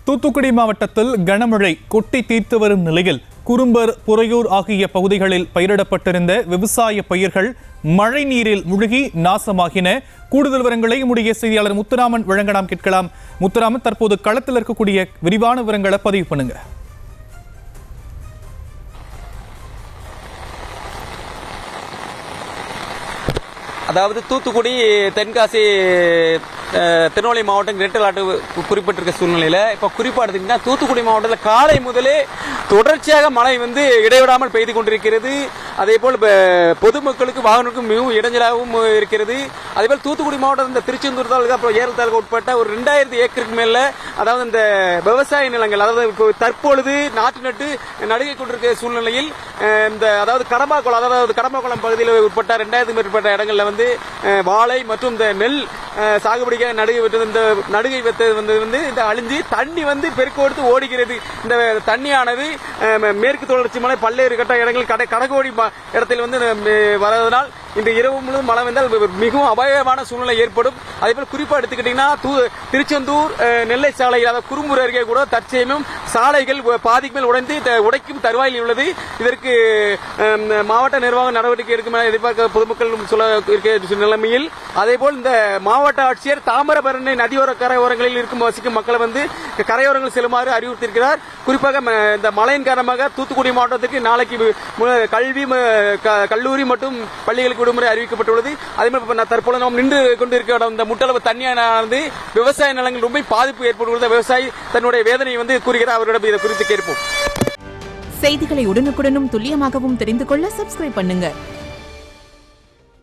தூத்துக்குடி மாவட்டத்தில் கனமழை கொட்டி தீர்த்து வரும் நிலையில் குறும்பர், புறையூர் ஆகிய பகுதிகளில் பயிரிடப்பட்டிருந்த விவசாய பயிர்கள் மழை நீரில் முழுகி நாசமாகின. கூடுதல் விவரங்களை நம்முடைய செய்தியாளர் முத்துராமன் வழங்க நாம் கேட்கலாம். முத்துராமன், தற்போது களத்தில் இருக்கக்கூடிய விரிவான விவரங்களை பதிவு பண்ணுங்க. அதாவது தூத்துக்குடி, தென்காசி, திருநெல்வேலி மாவட்டம் ரெட் அலர்ட் குறிப்பிட்டிருக்க சூழ்நிலையில் இப்போ குறிப்பாக எடுத்துக்கிட்டா தூத்துக்குடி மாவட்டத்தில் காலை முதலே தொடர்ச்சியாக மழை இடைவிடாமல் பெய்து கொண்டிருக்கிறது. அதே போல் பொதுமக்களுக்கு வாகனங்களுக்கும் மிகவும் இடைஞ்சலாகவும் இருக்கிறது. அதேபோல் தூத்துக்குடி மாவட்டம் இந்த திருச்செந்தூர் தாலுகா, அப்புறம் ஏரல் தாலுகா உட்பட்ட ஒரு 2000 ஏக்கருக்கு மேல அதாவது இந்த விவசாய நிலங்கள், அதாவது தற்பொழுது நாட்டு நட்டு நடுகை கொண்டிருக்கிற சூழ்நிலையில் இந்த அதாவது கடம்பாக்குளம் பகுதியில் உட்பட்ட 2000 மேற்பட்ட இடங்கள்ல வாழை மற்றும் இந்த நெல் சாகுபடிக்காக நடுகை விட்டது. இந்த நடுகை வைத்தது இந்த அழிஞ்சு தண்ணி பெருக்கெடுத்து ஓடுகிறது. இந்த தண்ணியானது மேற்கு தொடர்ச்சி மலை பல்வேறு கட்ட இடங்கள் கடகோடி இடத்தில் வருவதனால் இந்த இரவு முழுவதும் மழை வந்தால் மிகவும் அபாயமான சூழ்நிலை ஏற்படும். அதே போல குறிப்பா எடுத்துக்கிட்டீங்கன்னா திருச்செந்தூர் நெல்லை சாலை, அதாவது குறும்பூர் அருகே கூட தற்செயலும் சாலைகள் பாதிக்கு மேல் உடைக்கும் தருவாயில் உள்ளது. இதற்கு மாவட்ட நிர்வாகம் நடவடிக்கை எடுக்கும் என எதிர்பார்க்க பொதுமக்கள் சொல்ல இருக்க நிலைமையில், அதே போல் இந்த மாவட்ட ஆட்சியர் தாமிரபரணி நதியோர கரையோரங்களில் வசிக்கும் மக்களை கரையோரங்கள் செல்லுமாறு அறிவுறுத்தியிருக்கிறார். குறிப்பாக இந்த மழையின் காரணமாக தூத்துக்குடி மாவட்டத்திற்கு நாளைக்கு கல்வி, கல்லூரி மற்றும் பள்ளிகளுக்கு விடுமுறை அறிவிக்கப்பட்டுள்ளது. அதேபோல் தற்போது நாம் நின்று கொண்டிருக்கிற இந்த முட்டளவு தண்ணியானது விவசாய நிலங்கள் ரொம்ப பாதிப்பு ஏற்படுகிறது. விவசாயி தன்னுடைய வேதனை கூறுகிறார். அவரிடம் இதை குறித்து கேட்போம். செய்திகளை உடனுக்குடனும் துல்லியமாகவும் தெரிந்து கொள்ள சப்ஸ்கிரைப் பண்ணுங்க.